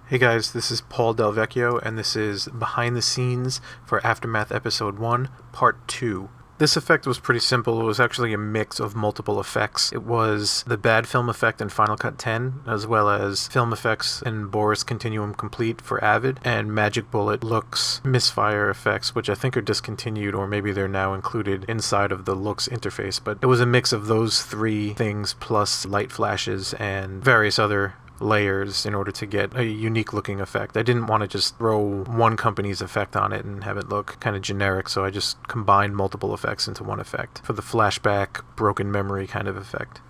Hey guys, this is Paul Del Vecchio, and this is Behind the Scenes for Aftermath Episode 1, Part 2. This effect was pretty simple. It was actually a mix of multiple effects. It was the bad film effect in Final Cut 10, as well as film effects in Boris Continuum Complete for Avid, and Magic Bullet Looks misfire effects, which I think are discontinued, or maybe they're now included inside of the Looks interface. But it was a mix of those three things, plus light flashes and various other layers in order to get a unique looking effect. I didn't want to just throw one company's effect on it and have it look kind of generic, so I just combined multiple effects into one effect for the flashback, broken memory kind of effect.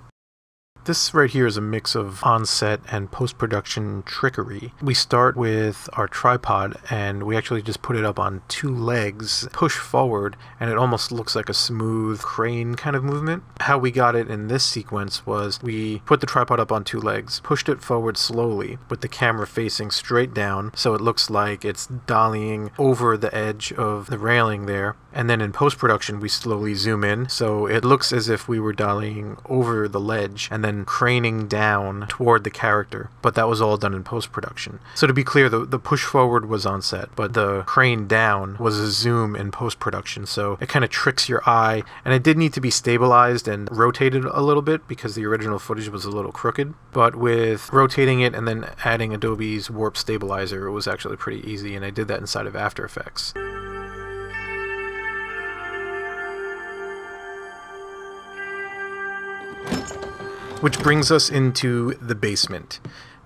This right here is a mix of on-set and post-production trickery. We start with our tripod and we actually just put it up on two legs, push forward, and it almost looks like a smooth crane kind of movement. How we got it in this sequence was we put the tripod up on two legs, pushed it forward slowly with the camera facing straight down so it looks like it's dollying over the edge of the railing there. And then in post-production we slowly zoom in so it looks as if we were dollying over the ledge and then craning down toward the character, but that was all done in post-production. So to be clear, the push forward was on set, but the crane down was a zoom in post-production, so it kind of tricks your eye, and it did need to be stabilized and rotated a little bit because the original footage was a little crooked, but with rotating it and then adding Adobe's warp stabilizer, it was actually pretty easy, and I did that inside of After Effects. Which brings us into the basement.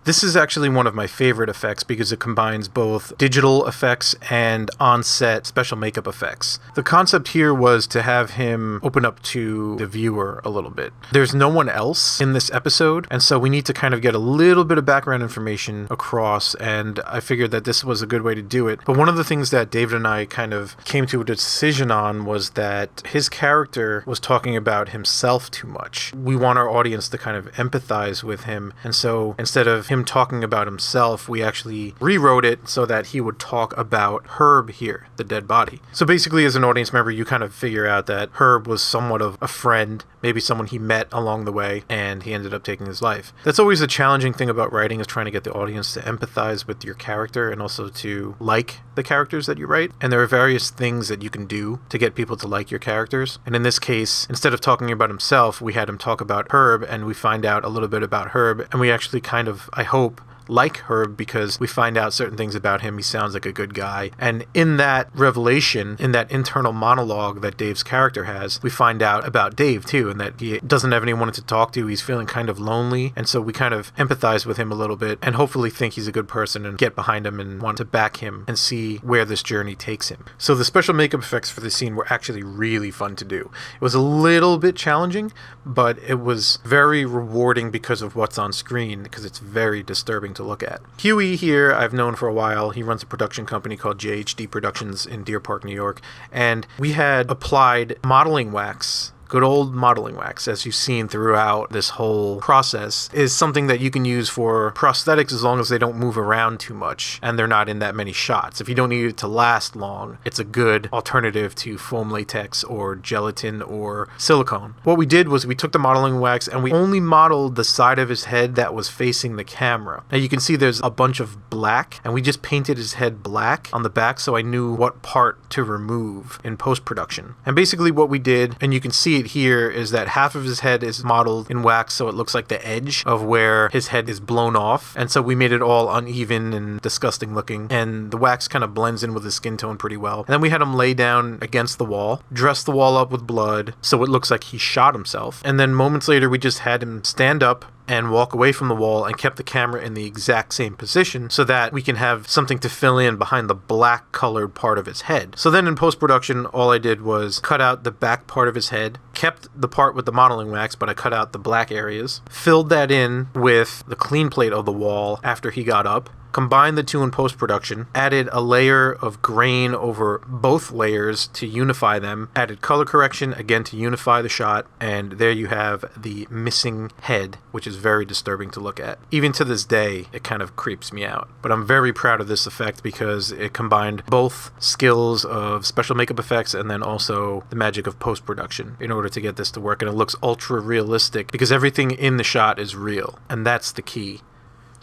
This is actually one of my favorite effects because it combines both digital effects and on-set special makeup effects. The concept here was to have him open up to the viewer a little bit. There's no one else in this episode, and so we need to kind of get a little bit of background information across, and I figured that this was a good way to do it. But one of the things that David and I kind of came to a decision on was that his character was talking about himself too much. We want our audience to kind of empathize with him, and so instead of him talking about himself, we actually rewrote it so that he would talk about Herb here, the dead body. So basically, as an audience member, you kind of figure out that Herb was somewhat of a friend, maybe someone he met along the way, and he ended up taking his life. That's always a challenging thing about writing, is trying to get the audience to empathize with your character and also to like the characters that you write. And there are various things that you can do to get people to like your characters. And in this case, instead of talking about himself, we had him talk about Herb, and we find out a little bit about Herb, and we actually kind of, I hope, like Herb because we find out certain things about him. He sounds like a good guy. And in that revelation, in that internal monologue that Dave's character has, we find out about Dave too, and that he doesn't have anyone to talk to. He's feeling kind of lonely. And so we kind of empathize with him a little bit and hopefully think he's a good person and get behind him and want to back him and see where this journey takes him. So the special makeup effects for the scene were actually really fun to do. It was a little bit challenging, but it was very rewarding because of what's on screen, because it's very disturbing to look at. Huey here, I've known for a while. He runs a production company called JHD Productions in Deer Park, New York, and we had applied modeling wax. Good old modeling wax, as you've seen throughout this whole process, is something that you can use for prosthetics as long as they don't move around too much and they're not in that many shots. If you don't need it to last long, it's a good alternative to foam latex or gelatin or silicone. What we did was we took the modeling wax and we only modeled the side of his head that was facing the camera. Now you can see there's a bunch of black, and we just painted his head black on the back so I knew what part to remove in post-production. And basically what we did, and you can see it here, is that half of his head is modeled in wax so it looks like the edge of where his head is blown off, and so we made it all uneven and disgusting looking, and the wax kind of blends in with his skin tone pretty well. And then we had him lay down against the wall, dress the wall up with blood so it looks like he shot himself, and then moments later we just had him stand up and walk away from the wall and kept the camera in the exact same position so that we can have something to fill in behind the black colored part of his head. So then in post-production, all I did was cut out the back part of his head, kept the part with the modeling wax, but I cut out the black areas, filled that in with the clean plate of the wall after he got up, combined the two in post-production, added a layer of grain over both layers to unify them, added color correction again to unify the shot, and there you have the missing head, which is very disturbing to look at. Even to this day, it kind of creeps me out. But I'm very proud of this effect because it combined both skills of special makeup effects and then also the magic of post-production in order to get this to work, and it looks ultra realistic because everything in the shot is real, and that's the key.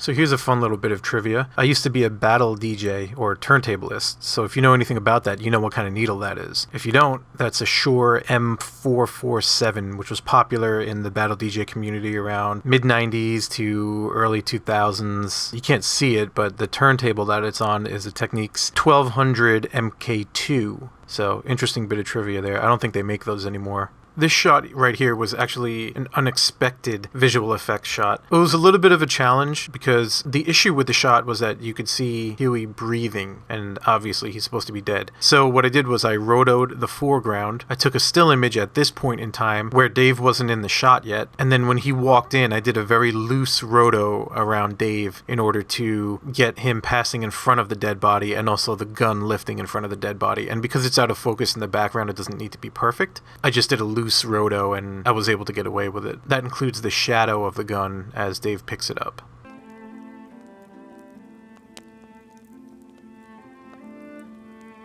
So here's a fun little bit of trivia. I used to be a battle DJ or turntablist, so if you know anything about that, you know what kind of needle that is. If you don't, that's a Shure M447, which was popular in the battle DJ community around mid-90s to early 2000s. You can't see it, but the turntable that it's on is a Technics 1200 MK2. So interesting bit of trivia there. I don't think they make those anymore. This shot right here was actually an unexpected visual effects shot. It was a little bit of a challenge because the issue with the shot was that you could see Huey breathing, and obviously he's supposed to be dead. So what I did was I rotoed the foreground. I took a still image at this point in time where Dave wasn't in the shot yet, and then when he walked in, I did a very loose roto around Dave in order to get him passing in front of the dead body and also the gun lifting in front of the dead body. And because it's out of focus in the background, it doesn't need to be perfect. I just did a loose roto and I was able to get away with it. That includes the shadow of the gun as Dave picks it up.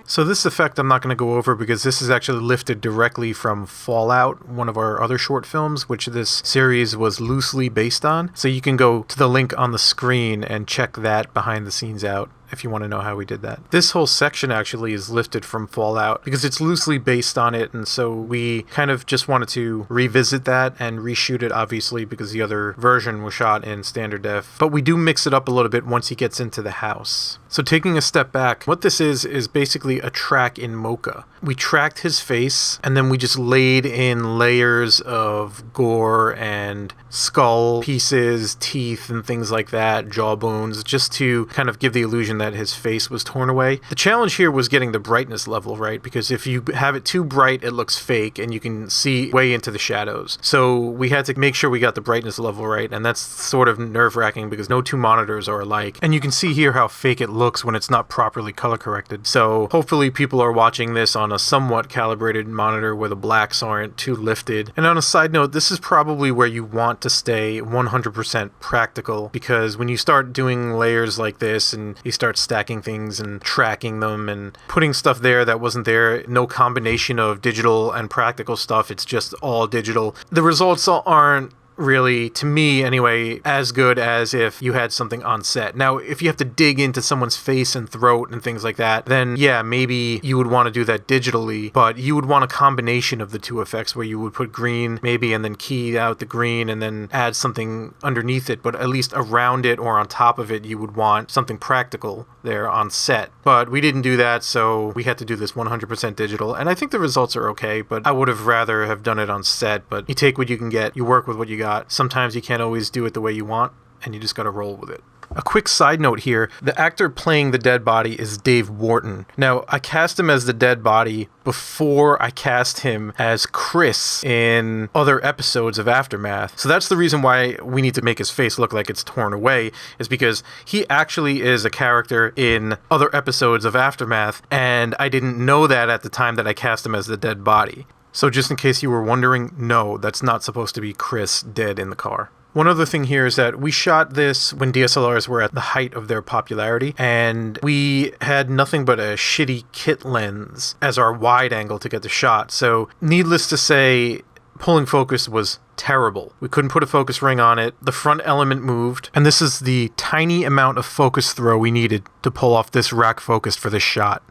So this effect I'm not going to go over because this is actually lifted directly from Fallout, one of our other short films, which this series was loosely based on. So you can go to the link on the screen and check that behind the scenes out if you want to know how we did that. This whole section actually is lifted from Fallout because it's loosely based on it, and so we kind of just wanted to revisit that and reshoot it, obviously, because the other version was shot in standard def. But we do mix it up a little bit once he gets into the house. So taking a step back, what this is basically a track in Mocha. We tracked his face, and then we just laid in layers of gore and skull pieces, teeth, and things like that, jawbones, just to kind of give the illusion that his face was torn away. The challenge here was getting the brightness level right, because if you have it too bright, it looks fake, and you can see way into the shadows. So we had to make sure we got the brightness level right, and that's sort of nerve-wracking because no two monitors are alike. And you can see here how fake it looks when it's not properly color corrected. So hopefully people are watching this on a somewhat calibrated monitor where the blacks aren't too lifted. And on a side note, this is probably where you want to stay 100% practical, because when you start doing layers like this and you start stacking things and tracking them and putting stuff there that wasn't there, no combination of digital and practical stuff, it's just all digital, the results aren't really, to me anyway, as good as if you had something on set. Now, if you have to dig into someone's face and throat and things like that, then yeah, maybe you would want to do that digitally, but you would want a combination of the two effects where you would put green maybe and then key out the green and then add something underneath it, but at least around it or on top of it, you would want something practical there on set. But we didn't do that, so we had to do this 100% digital, and I think the results are okay, but I would have rather have done it on set. But you take what you can get, you work with what you got. Sometimes you can't always do it the way you want, and you just gotta roll with it. A quick side note here, the actor playing the dead body is Dave Wharton. Now, I cast him as the dead body before I cast him as Chris in other episodes of Aftermath. So that's the reason why we need to make his face look like it's torn away, is because he actually is a character in other episodes of Aftermath, and I didn't know that at the time that I cast him as the dead body. So just in case you were wondering, no, that's not supposed to be Chris dead in the car. One other thing here is that we shot this when DSLRs were at the height of their popularity, and we had nothing but a shitty kit lens as our wide angle to get the shot. So needless to say, pulling focus was terrible. We couldn't put a focus ring on it. The front element moved, and this is the tiny amount of focus throw we needed to pull off this rack focus for this shot.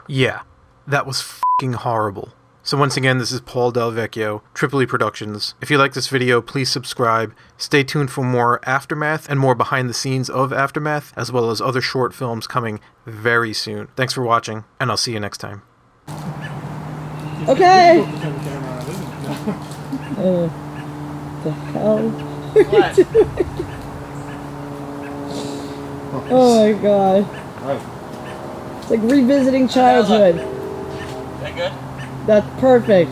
Yeah, that was f***ing horrible. So once again, this is Paul Del Vecchio, Tripoli Productions. If you like this video, please subscribe. Stay tuned for more Aftermath and more behind the scenes of Aftermath, as well as other short films coming very soon. Thanks for watching, and I'll see you next time. Okay! The hell are you doing? Oh my god. It's like revisiting childhood. Is that good? That's perfect.